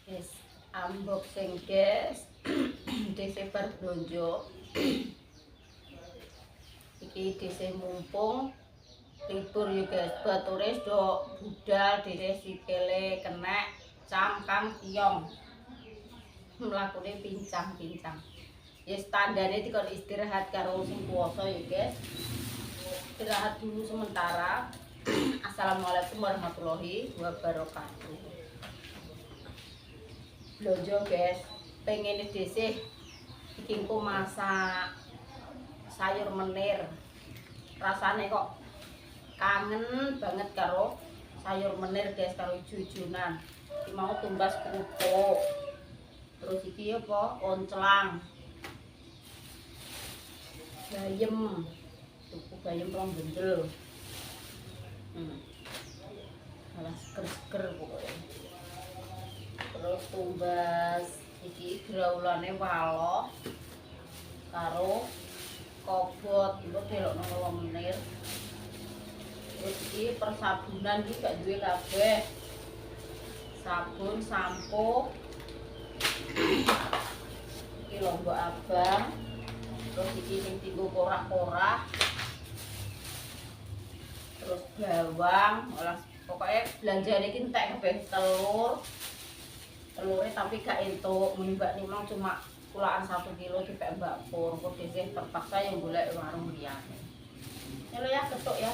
Yes, unboxing guys. DC belanja. Iki DC mumpung libur ya guys. Bature do budal DC sikile kena cangkang tiong. Mlakune pincang-pincang. Ya standarnya dikon istirahat karo sing puasa ya guys. Istirahat dulu sementara. Assalamualaikum warahmatullahi wabarakatuh. Belanja guys, pengen DC iki engko masak sayur menir. Rasane kok kangen banget karo sayur menir guys, karo ijo-ijonan. Iki mau tumbas kerupuk. Terus iki apa? Oncelang. Bayem. Tuku bayem rong bendel. Malah seger-seger pokoknya. Terus tumbas iki graulane walo karo kobot itu delokno 8 menit. Terus iki persabunan iki gak duwe kabeh. Sabun, sampo. Iki lombok abang. Terus iki sing dienggo korah-korah. Terus bawang, olah pokoknya belanjane iki entek kabeh telurnya tapi gak entuk Mbak Nimang cuma kulaan 1 kilo dipek Mbak Pur kok dhisik terpaksa yang golek warung liyane. Ya ya ketuk ya.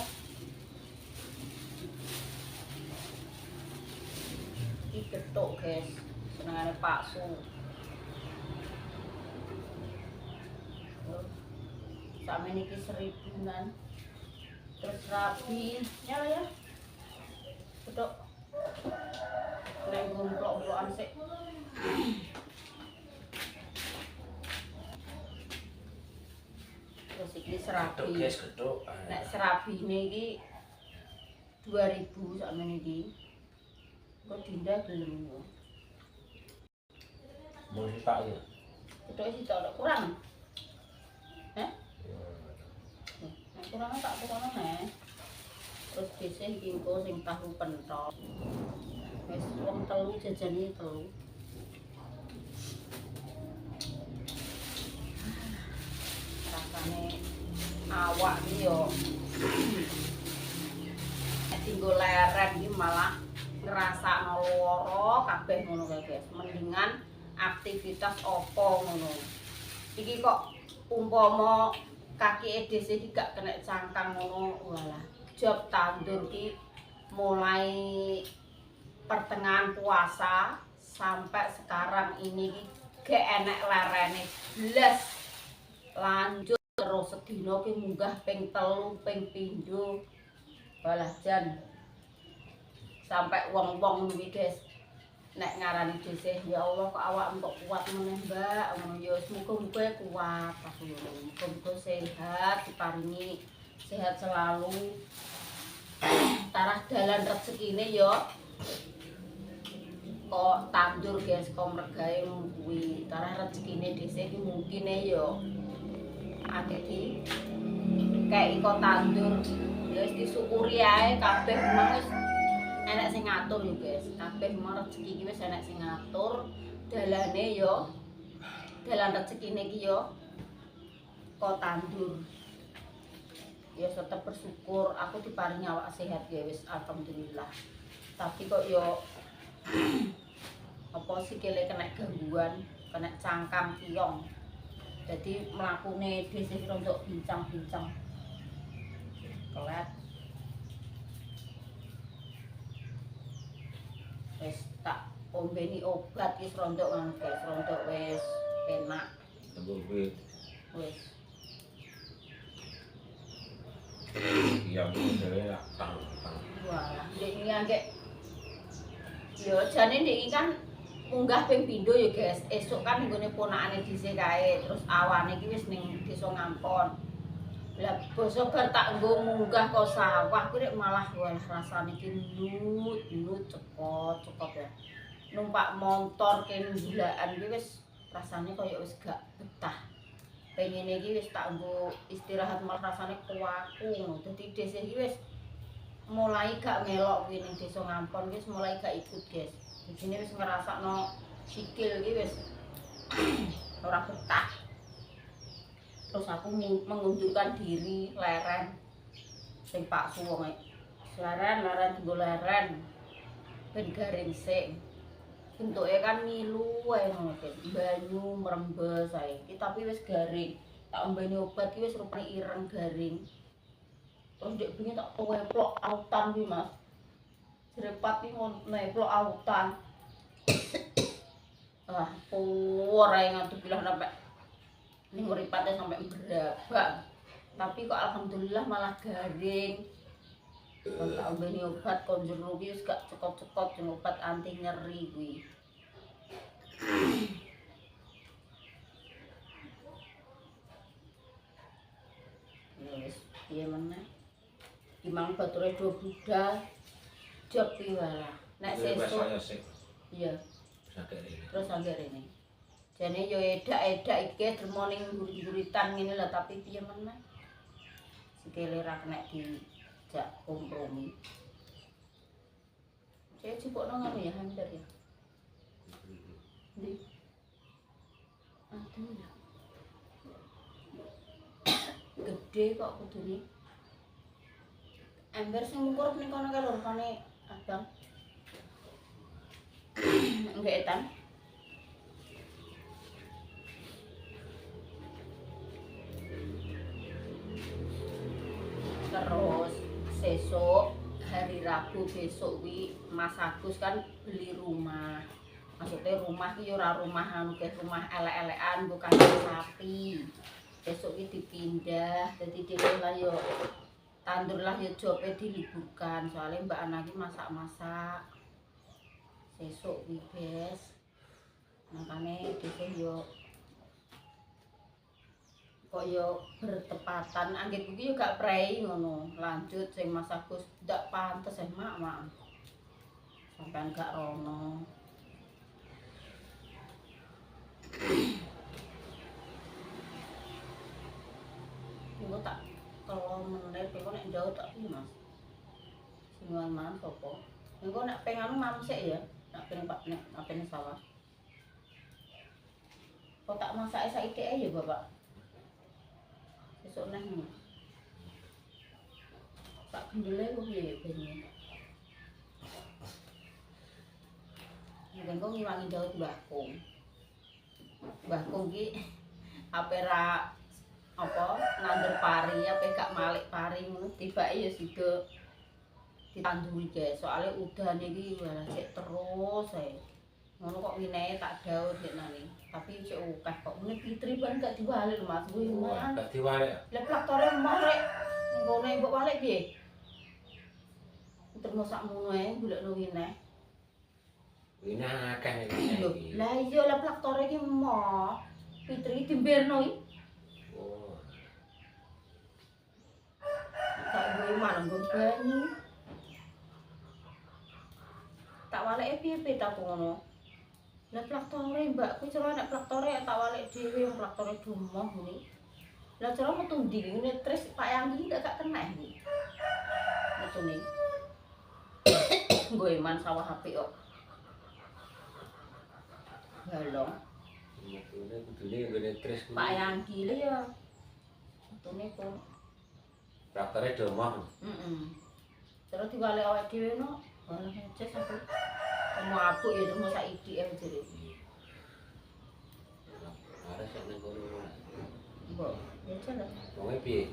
Iki ketuk guys, senengane Pak Su. Sampe niki 1000-an. Terus rabi, ya. Ketuk. Nek gomplok-gomplokkan sik. Terus iki serabi. Guys, ketuk. Nek serabine iki 2000 sakmene iki. Kok Dinda gelem yo. Mau sitak ya? Ketuk iki tak kurang. Heh? Nek kurang tak tukono neh. Terus biasa iki engko sing tahu penthol. Wis wong telu jajane telu. Rasane awak iki yo. Nek tinggo leren iki malah ngrasakno lara kabeh ngono kae guys. Mendingan aktivitas opo ngono. Iki kok umpama kaki DC iki gak kena cangkang ngono, walah. Job tandur ki mulai pertengahan puasa sampai sekarang ini gak enek lerene blas. Lanjut terus sedina ki munggah ping 3 ping 7. Walah jan sampai wong-wong kuwi guys nek ngarani DC ya Allah kok awakmu kok kuat meneh Mbak ngono ya muga-muga kuat aku yo muga-muga sehat diparingi sehat selalu. Tarah dalan rezekine yo kok tandur guys kok mregae kuwi tarah rezekine DC iki mungkin yo akeh iki kayak kok tandur ya wis disyukuri ae kabeh memang wis enek sing ngatur yo guys kabeh memang rezeki iki wis enek sing ngatur dalane yo dalan rezekine iki yo kok tandur. Ya tetap bersyukur aku diparingi awak sehat ya wis alhamdulillah. Tapi kok yo apa sikile kena gangguan, kena cangkang tiong. Jadi mlakune DC rontok bincang-bincang. Kelet. Wis tak ombeni obat wis rontok ngono guys, rontok wis enak. Wis Iya, modele nak tang. wah, iki angge yo jane iki kan munggah ping pindho ya guys. Esuk kan nggone ponakane dhisik kae, terus awane iki wis ning desa Ngampon. Lah basa bar tak nggo munggah ke sawah kuwi malah wah rasane iki nut cekot ya. Numpak motor kene bulaan iki wis rasane kaya wis gak betah. Pengen iki wis tak nggo istirahat malah rasane kuwaku ngono. Dadi dhisik iki wis mulai gak melok kuwi ning desa Ngampon wis mulai gak ikut, guys. Begini wis ngrasakno sikil iki wis ora betah. Terus aku mengundurkan diri leren sing Pak Suwong leren nggo leren ben garing sik. Bentuke kan ngilu wae ngono iki, banyu mrembes ae. Iki tapi wis garing. Tak ombeni obat iki wis rupane ireng garing. Terus ndek bengi tak weplok autan kuwi, Mas. Jerepat iki neplok autan. Ah, ora nganti bilah sampai ning mripate sampai berabak. Tapi kok alhamdulillah malah garing. Kon tak ombeni obat kon jero iki wis gak cekot-cekot jeneng obat anti nyeri kuwi. Wis piye meneh? Imang bature do budal job iki wae. Nek sesuk iya terus sampe rene. Jane yo edak-edak iki dermo ning gurit-guritan ngene lho tapi piye meneh? Sikile ra kena dijak kompromi. Saya cipokno ngono ya hampir ya. Ndi? Aduh ya. Gede kok kudune. Ember sing ngukur ning kono kae lho rupane abang. Enggak etan. Terus sesuk hari Rabu besok wi Mas Agus kan beli rumah. Maksudnya rumah ki ora rumah anu ke rumah elek-elekan nggo kandang sapi. Besok ki dipindah dadi dhewe lah yo tandur lah yo jobe diliburkan soalnya Mbak Ana ki masak-masak. Sesuk wi bes. Makane dhewe yo kaya bertepatan anggit iki yo gak prei ngono. Lanjut sing Mas Agus ndak pantes mak. Sampeyan gak rono. Iku tak kalau menit engko nek jauh tak piye Mas. Sing mangan sapa? Engko nek pengen mamsek ya, nek pengen Pak nek apene sawah. Kok tak masake saiki ae ya, Bapak. Besok neh ngono. Tak gendele kok piye bengi. Nek kok ngiwangi jauh Mbah Kung. Mbah Kung ki ape ra apa nandur pari ape gak malik pari ngono tibake ya sida ditanduri guys. Soale udan iki wah sik terus ae. Ngono kok winehe tak daur deknane. Tapi sik akeh kok ngene Fitri ban gak diwalik lho Mas. Kuwi gak diwalik. Lah plaktore malik. Nggone mbok walik piye? Terus sakmono ae golekno wineh. Wineh akeh iki. Lah iya lah plaktore iki mo. Fitri dimberno iki. Oh. Tak duwe manggon banyu. Tak walike piye ta ngono. Lah plaktore Mbak, kuwi cara nek plaktore tak walik dhewe wong plaktore dumoh ngene. Lah cara metu ndi ngene tris Pak Yanggi gak kena iki. Metune. Nggo iman sawah apik kok. Galong. Metune kudune ngene tris kuwi. Pak Yanggi lho ya. Metune kok. Traktore domah. Terus diwalik awake dhewe no. Malah ngecek sampe mau aku ya terus saiki ya jere. Are sak nang kono. Mbok, ya jane. Wong piye?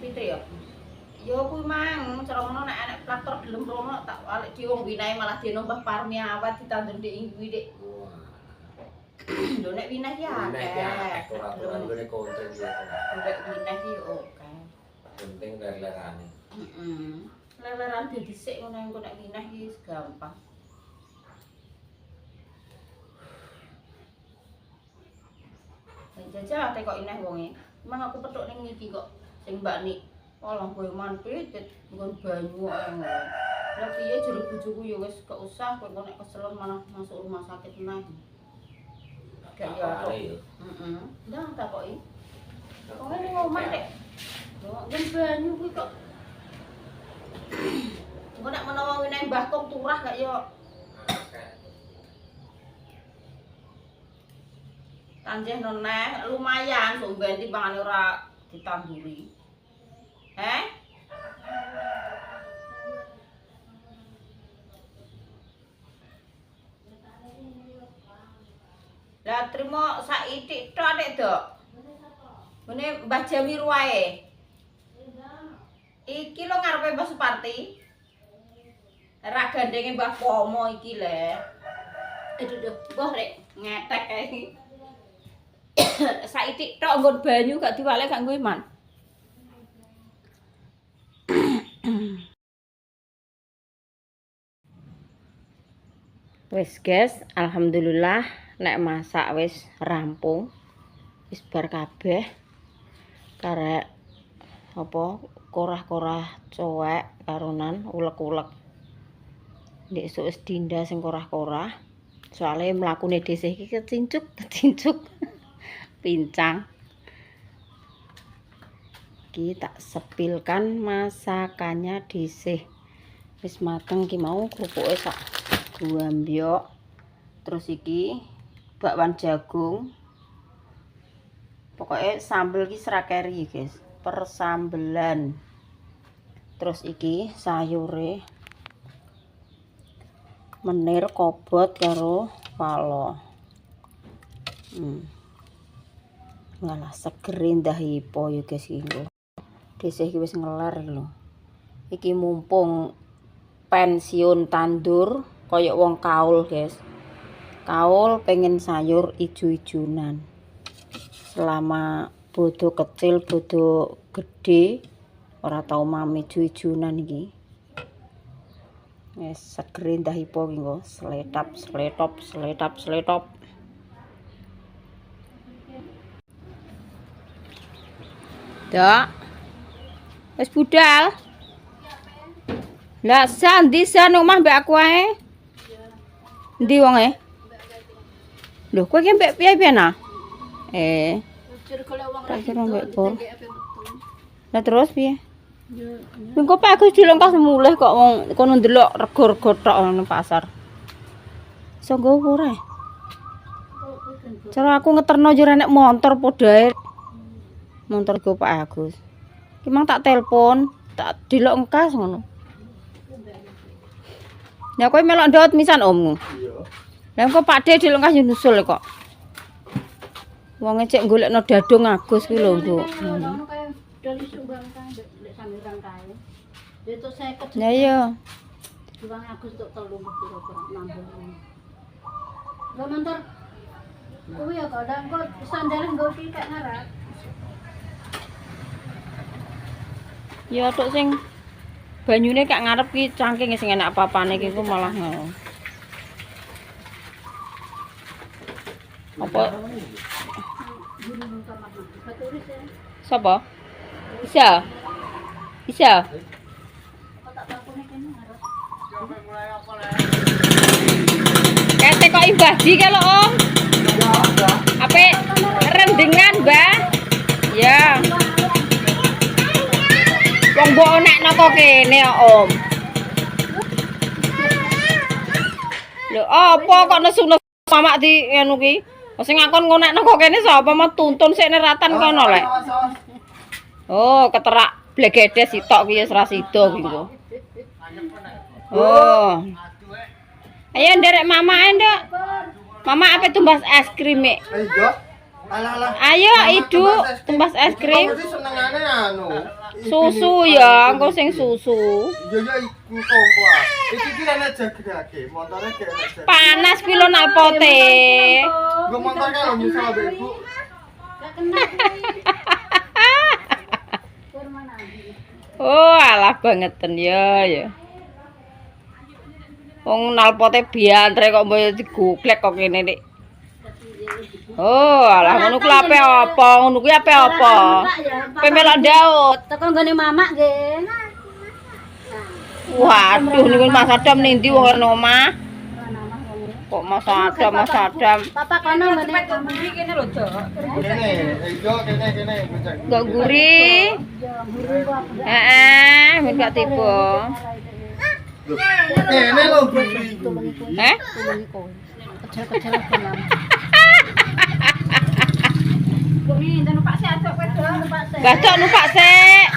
Fitri ya. Ya kuwi mang cara ngono nek anak plaktor gelem rono tak walik dhewe wong winahe malah dene Mbah Parmi awat ditandur ndek kuwi Dik. Wah. Lho nek winah ki akeh. Aturan ngene konten ya. Nek winah ki oke. Penting ler-lerane. Leleran dhisik ngono engko nek winah ki gampang. Jajal ate kok ineh wonge. Emang aku petuk ning iki kok sing Mbak Nik. Walah kowe manpit nggon banyu ae ngono. Lah piye jero bojoku ya wis gak usah kowe nek keselon malah masuk rumah sakit meneh. Gak ya kok. Ndak takoki. Kok ngene ngomong Dek. Yo nggon banyu kuwi kok Engko nek menawa wineh Mbah Kong turah gak yo tanjeh noneh lumayan somben timbangane ora ditanduri. Lah trimo sak itik tok nek, Dok. Ngene Mbah Jamir wae. Iki lho ngarepe Mbah Suparti. Ra gandenge Mbah Pomo iki le. Aduh, mbah rek ngetek kae iki. Saitik tok nggon banyu gak diwalek gak nggo Iman. Wis guys, alhamdulillah nek masak wis rampung. Wis bar kabeh. Karek apa korah-korah cowek karonan ulek-ulek. Ndek esuk wis dinda sing korah-korah. Soale mlakune dhisik iki kecincuk. Pincang. Iki tak sepilkan masakannya dhisik. Wis mateng ki mau krupuke sak guambyok. Terus iki bakwan jagung. Pokoknya sambel ki serakeri guys, persambelan. Terus iki sayure menir kobot karo palo. Malah seger indah ipo ya guys iki. Dhisik iki wis ngelar lho. Iki mumpung pensiun tandur koyok wong kaul guys. Kaul pengen sayur ijo-ijonan. Selama bodo kecil bodo gede ora tau mami ijo-ijonan iki. Wis seger indah ipo iki nggo, sletop. Dak. Wis budal. Lah sandi san omah mbek aku ae. Ndi wonge? Lho, kowe ki mbek piye-piye nah? Tak kira mbek Pur. Lah terus piye? Engko Pak Agus dilengkas mulih kok wong kono ndelok rego-rego tok nang pasar. Iso nggo ora? Cara aku ngeterno yo nek montor podae. Montor go Pak Agus. Ki mang tak telepon, tak delok engkas ngono. Ya kowe melok ndot misan ommu. Iya. Lah engko Pak De dilengkas yo nusul kok. Wong cek golekno dadung Agus kuwi lho, Nduk. Ya iya. Wong Agus tok 3 kira-kira nambah. Go montor. Kuwi ya kok ndang kok sandal nggo iki kek ngarep. Ya tok sing banyune kak ngarep ki cangking sing enak papane iki ku malah ngono. Apa? Sapa? Bisa. Kate kok ibadi ke lho, Om? Ape rendengan, Mbah? Ya. Wong mbok onekno kok kene ya, Om. Lho, apa kok nesu-nesu mamak di ngono ki? Sing ngakon ngonekno kok kene sapa mau tuntun sik neratan kono lek. Oh, keterak blegedes sitok ki wis ra sida ki engko. Oh. Ayo nderek mama Nduk. Mama ape tumbas es krim e? Ayo Idu, tumbas es krim. Senengane anu. Susu ya, engko sing susu. Iya iku kok. Iki ki ana jagrake, montore gak enak jag. Panas kuwi lho nalpote. Nggo motor kan lho nyusul ambek Ibu. Gak kena. Oh, alah bangeten ya. Wong nalpote biantre kok mbok digoglek kok kene nek. Oh, alah ngono kuwi ape apa? Ngono kuwi ape apa? Kowe melok ndaut. Teko nggone mamak nggih. Waduh niku Mas Adam ning ndi wong nang omah? Kok Mas Adam. Papa kono ngene. Kene lho, Cok. Kene, ijo kene bocah. Gak gurih. Ben gak tiba. Kene lho guri. Kecil-kecil kenam. Mbah Cok numpak sik.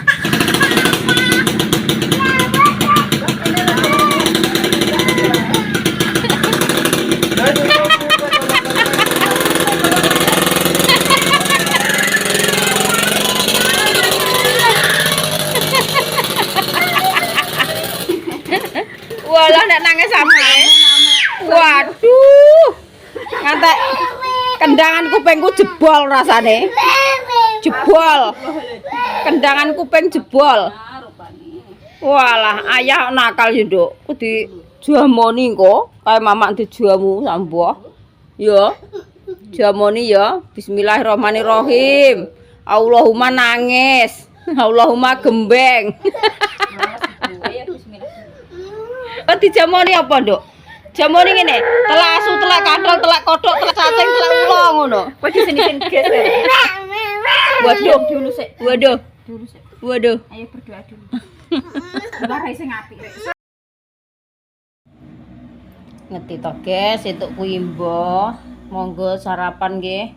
Walah nek nangis sampe. Waduh. Ngantek kendangan kupingku jebol rasane. Jebol. Kendangan kuping jebol. Walah, ayah nakal yo, Nduk. Ku dijamoni engko, kaya mamak dijamu sambuh. Ya. Jamoni ya. Bismillahirrahmanirrahim. Allahumma nangis. Allahumma gembeng. Oh, dijamoni apa, Nduk? Jamoni ngene, telak asu, telak kadal, telak kodok, telak cacing, telak ula ngono. Kowe di sini ges. Waduh, dulu sik. Waduh. Dulu sik. Waduh. Ayo berdoa dulu. Ora sing apik rek. Ngerti to, guys, entuk kuwi mbah. Monggo sarapan nggih.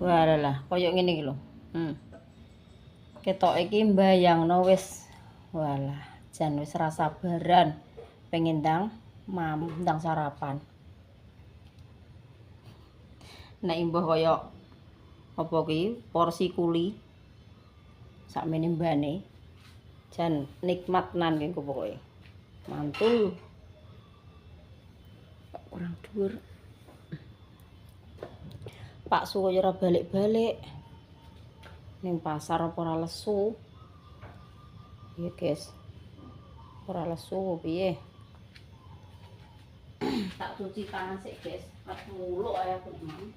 Walah, koyo ngene iki lho. Ketok iki mbayangno wis. Walah, jan wis ra sabaran pengen ndang sarapan. Nek mbah koyo apa kuwi porsi kuli sakmene mbane jan nikmat nan iki pokoke. Mantul. Kurang dhuwur. Pak Su kaya ora balik-balik. Ning pasar apa ora lesu? Iya, guys. Ora lesu piye? Tak cuci tangan sik, guys. Kat muluk ae aku mang.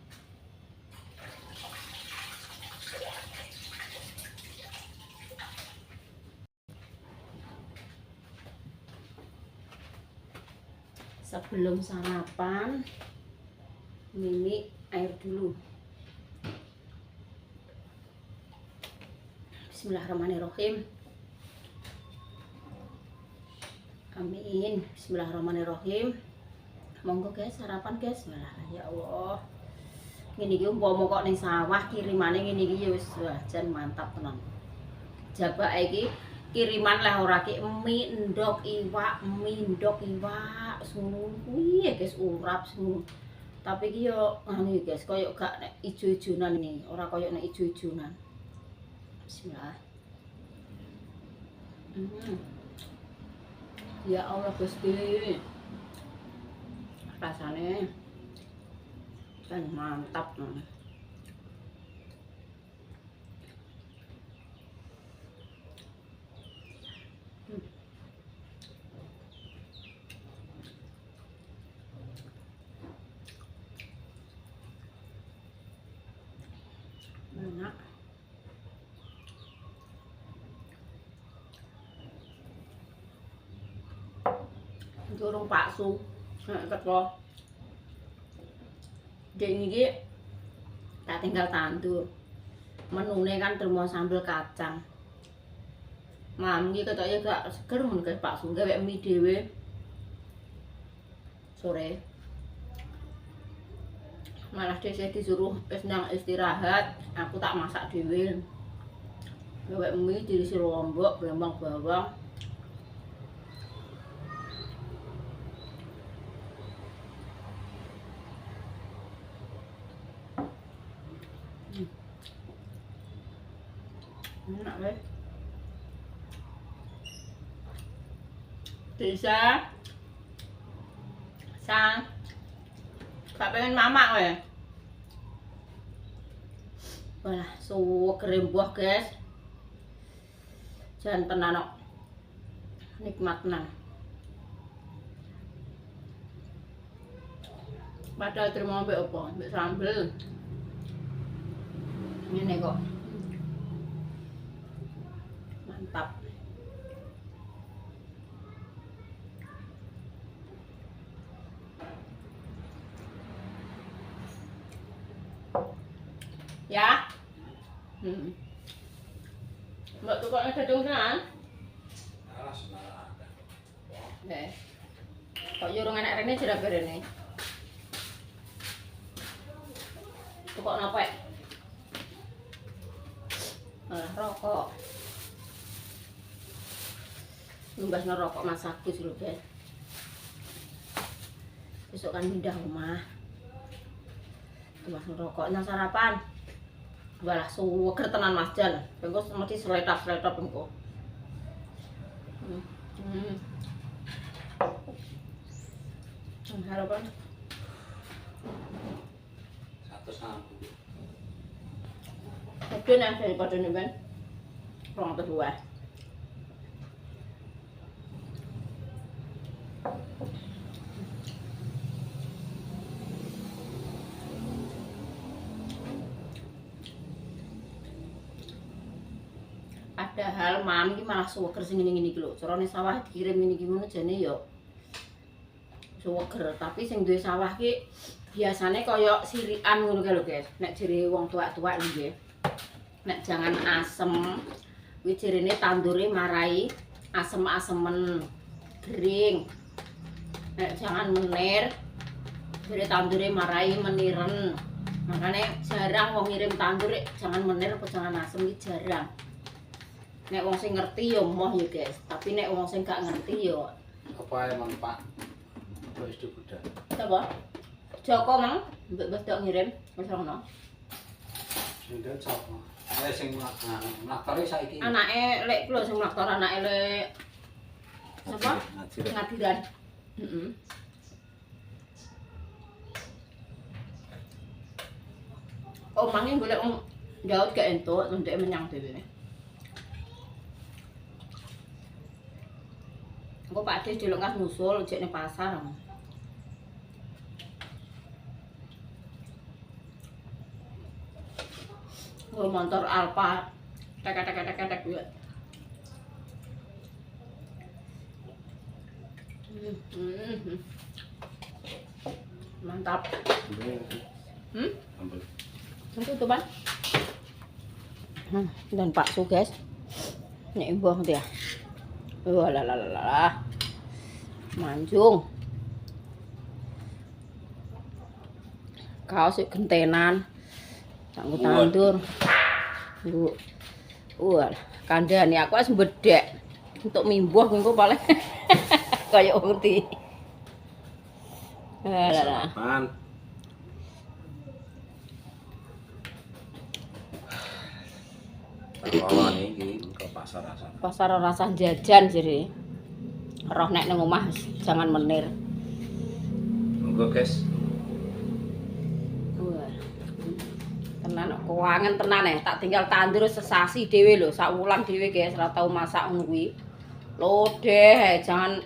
Sebelum sarapan, Mimi air dulu. Bismillahirrahmanirrahim. Amin. Bismillahirrahmanirrahim. Monggo guys, sarapan guys. Wah, ya Allah. Ngene iki umpama kok ning sawah kirimane ngene iki ya wis jan mantap tenan. Jabak iki kiriman lah ora ki mie ndok iwak, ngono kuwi ya guys, urap ngono. Tapi iki yo ngene guys, koyo gak nek ijo-ijonan ini, ora koyo nek ijo-ijonan. Bismillah. Ya Allah Gusti. Rasane kan mantap. Enak. Durung Pak Su. Nek teko. Dek iki tak tinggal tandur. Menune kan terima sambel kacang. Mam iki ketoke gak seger mun guys Pak Su gawe mie dhewe. Sore. Malah dhisik disuruh wis nang istirahat, aku tak masak dhewe. Gawe mie diisi lombok, blembang bawang. Enak weh. Bisa. Sang. Gak pengen mamak weh. Wah, suweger buah guys. Jan tenan kok. Nikmat tenan. Padahal terima mbek apa? Mbek sambel. Ngene kok. Mantap. Mbak tukoknya gedung kan? Alah sembarangan. Kok nyuruh anak rene jera berene. Tukok napa? Rokok. Numbas rokok Mas Agus lho, guys. Besok kan pindah rumah. Tumbas rokok nang sarapan. Walah suweger tenan Mas Jan. Bengko mesti seletap-seletap bengko. Harapan 160. Mungkin yang daripada ini Ben Rong kedua. Padahal mam iki malah suweger sing ngene iki lho. Carane sawah dikirim ngene iki ngono jane yo suweger, tapi sing duwe sawah ki biasane kaya sirikan ngono kae lho, guys. Nek jere wong tuwak-tuwak nggih. Nek jangan asem, kuwi jerene tandure marai asem-asemen, kering. Nek jangan menir, jere tandure marai meniren. Makanya jarang wong ngirim tandur jangan menir apa jangan asem iki jarang. Nek wong sing ngerti ya moh ya, guys. Tapi nek wong sing gak ngerti ya Apa emang Pak? Apa itu Buddha? apa? Joko mang, mbek bedok ngirim wis rono. Sudah sapa? Sing mlaktore saiki. Anake lek lho sing mlaktor anake lek apa? Ngadiran. Heeh. Omange golek Daud gak entuk, ndek menyang dhewe. Engko Pak Ade delok kas musul jek ning pasar. Nggo motor Alfa. Tek kuwi. Mantap. Itu tuh, Ban. Dan Pak Su, guys. Nek mbah dia. Walah. Manjung. Kaos gentenan. Tanggo tandur. Bu. Kandhane aku wis mbedhek. Untuk mimbuh engko paling kaya uti. Walah. Tawaran iki ke pasar rasa. Pasar rasa jajan jere. Roh nek nang omah jangan menir. Monggo, guys. Wah. Tenan keuangan tenan tak tinggal tandur sesasi dhewe lho, sak wulan dhewe guys, ora tau masak ngono kuwi. Lodeh, jangan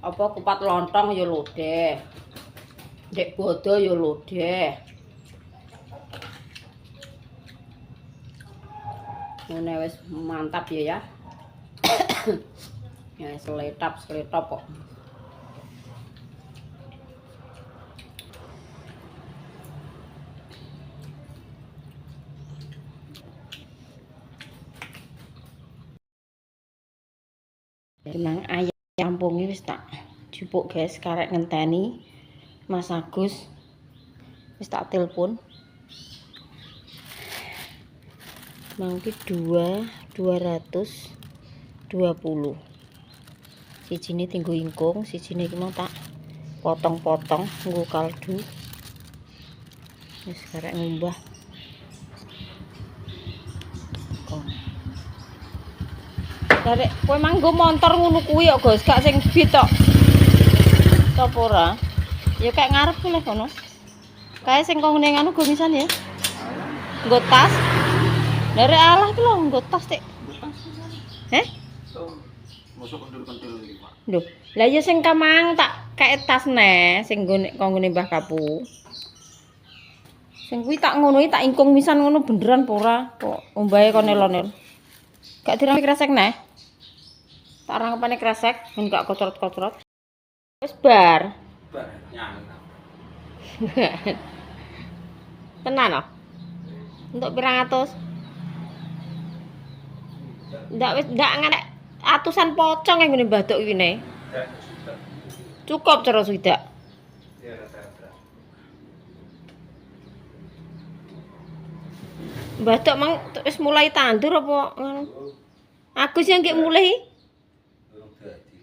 apa kupat lontong ya lodeh. Ndek bodo ya lodeh. Ngene wis mantap ya. Ya seletap kok. Nang ayam kampunge wis tak jupuk guys, karek ngenteni Mas Agus. Wis tak telepon. Mangki 220. Sijine tinggo ingkung, sijine iki mau tak potong-potong nggo kaldu. Wis karek ngumbah. Karek kowe manggo montor ngono kuwi kok, Gus, gak sing bit tok. Sopo ora? Ya kayak ngarep lho kono. Kae sing kok ngene anu go misan ya. Nggo tas. Dari Allah ki lho nggo tas tik. Masuk kentul-kentul iki, Pak. Lho, lah ya sing kamang tak kae tas ne, sing nggone konggone Mbah Kapu. Sing kuwi tak ngono iki tak ingkung misan ngono beneran apa ora? Kok ombahe kon elon-elon. Gak dirang kresek ne? Tak rangkepane kresek ben gak kocrot-kocrot. Wis bar. Banyak. Tenan oh. Untuk pirang atus? Ndak wis ndak ngenek atusan pocong yang ngene bathuk iki ne. Cukup cara swidak. Ya rata-rata. Bathuk mang wis mulai tandur apa ngono? Agus yang nggih mulai. Durung dadi.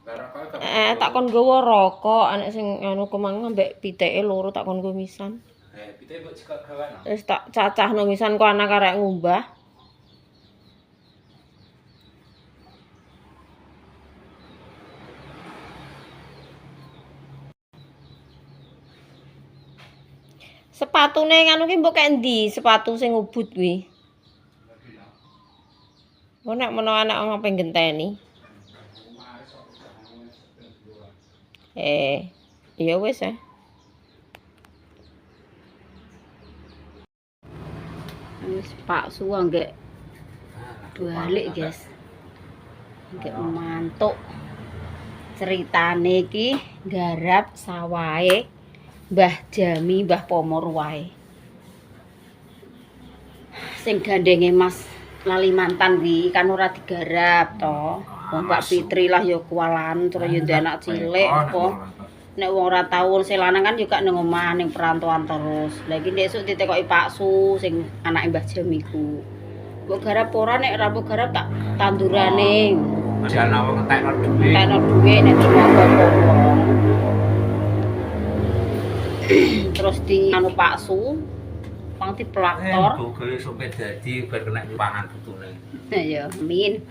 Karena kok Tak kon nggawa rokok anek sing anu kemang ambek piteke loro tak kon nggo misan. pite mbok cekak gawan. Wis tak cacahno misan kok anak arek ngumbah. Sepatune nganu ki mbok kek endi? Sepatu sing ubud kuwi. Oh nek menawa anak ngape genteni. Iya wis ya. Wis Pak Su nggih balik, guys. Nggih mantuk. Ceritane iki garap sawahe Mbah Jami, Mbah Pomor wae. Sing gandenge Mas lali mantan kuwi kan ora digarap to. Wong Mbak Fitri lah ya kualan terus ya ndek anak cilik apa. Nek wong ora tau sing lanang kan juga ning omah ning perantauan terus. Lah iki ndek esuk ditekoki Pak Su sing anake Mbah Jami ku. Mbok garap ora nek ora mbok garap tak tandurane. Masih ana wong entekno dhuwit. Entekno dhuwit nek dibawa wong. Terus di anu Pak Su pang diplaktor. Google sampe dadi bar kena pangan putune. Ya amin.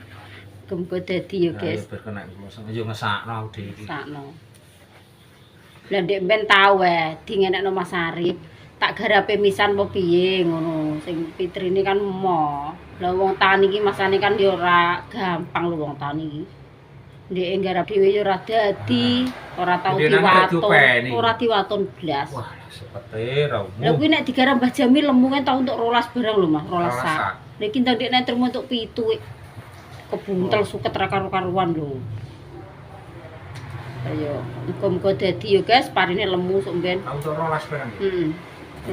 Gembo dadi ya guys. Bar kena yo ngesakno dhewe. Sakno. Lah ndek ben tau dingenekno Mas Arif. Tak garape misan apa piye ngono. Sing Fitrine kan mo. Lah wong tani iki masane kan ya ora gampang lho wong tani iki. Ndek nggarap dhewe ya ora dadi, ora tau diwaton. Ora diwaton blas. Wah, sepete ra umum. Lah kuwi nek digarap Mbah Jami lemu kan tau untuk 12 barang lho Mas, 12 sak. Nek iki ndek nek terima untuk 7 kebuntel suket ra karo-karuan lho. Ayo, muga-muga dadi yo guys, parine lemu sok mben. Tau untuk 12 barang. Heeh.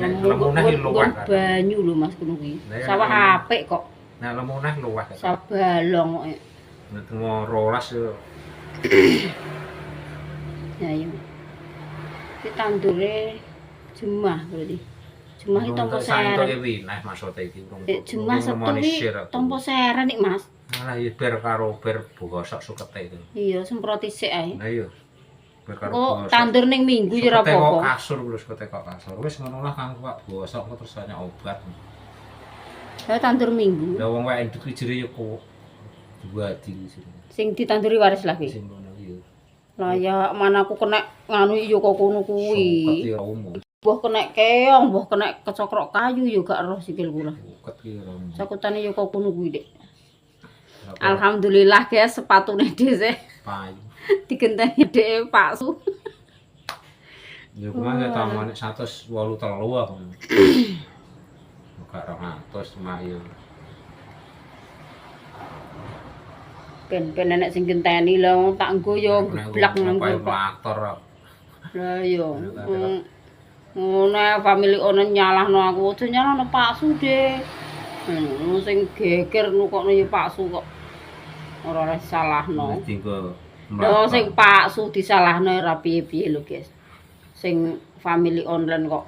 Lemu neh luwih. Banyu lho Mas kono kuwi. Sawah apik kok. Nek lemu neh luwih. Sabalong kok. Nek tengok 12 yo. Ya yo. Iki tandure jemah berarti. Jemah iki tompo seren. Santoke wineh maksude iki. Jemah setuwi tompo seren iki Mas. Malah ya ber karo ber bosok sukete itu. Iya, semprot isik ae. Lah iya. Ber karo Kok bosok. tandur ning minggu ya ora apa-apa. Kasur wis ketek kasur. Wis ngono lah kang Pak bosok kok terus hanya obat. Saya tandur minggu. Lah wong wae nduk jere ya kok duadi sini. Sing ditanduri waris lagi. Sing ngono iki. Lah ya mana aku kena nganu ya kok kono kuwi. Suket ya umum. Mbah kena keong, mbah kena kecokrok kayu ya gak roh sikil kula. Suket ki ora umum. Sakutane ya kok kono kuwi, Dik. Alhamdulillah guys, sepatune dhewe Payu. digenteni dhewe Pak Su. Ya kemana tamane 183 aku. Gak 200 cuma ya. Ben nenek sing genteni lho tak nggo ya geblak nang faktor. Lah yo. Ngono family ono nyalahno aku, aja nyalahno Pak Su de. Sing geger nukokno ya Pak Su kok. Ora oleh salahno. Lho sing Pak Su disalahno ora piye-piye lho, guys. Sing family online kok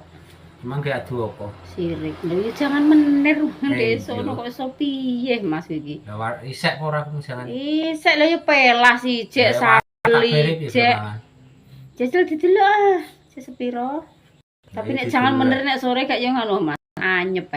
Emang gak adu apa? sirik. Lho ya jangan menir desa ono kok iso piye Mas iki. Lah isek ora aku jangan. Isek lho ya pelas ijek sali ijek. Jajal didelok sepiro. Tapi nek jangan menir nek sore gak yo ngono Mas. Anyep